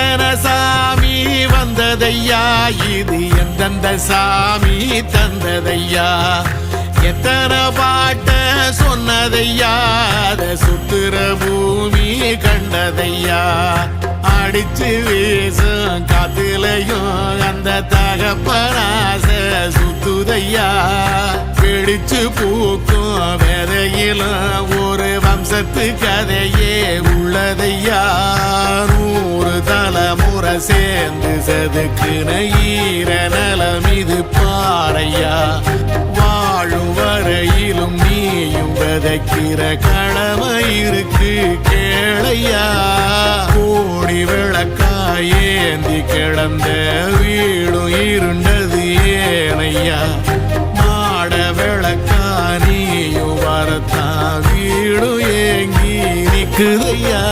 எத்தனை சாமி வந்ததையா, இது எந்தெந்த சாமி தந்ததையா, எத்தனை பாட்ட சொன்னதையா, அத சுத்துற பூமி கண்டதையா, அடிச்சு வீசும் காத்துலையும் அந்த தகப்பனாச சுத்துதையா, பிடிச்சு பூக்கும் விதையிலும் ஒரு வம்சத்து கதையே உள்ளதையா, 100 தலைமுறை சேர்ந்து செதுக்குன ஈர நலம் இது பாறையா, வாழும் வரையிலும் நீயும் விதைக்கிற கடமை இருக்கு கேளையா, கோடி விளக்காயேந்தி கிடந்த வீடும் இருண்டது ஏனையா, மாட விளக்கா நீயும் வரத்தான் வீடும் ஏங்கி நிக்குதையா.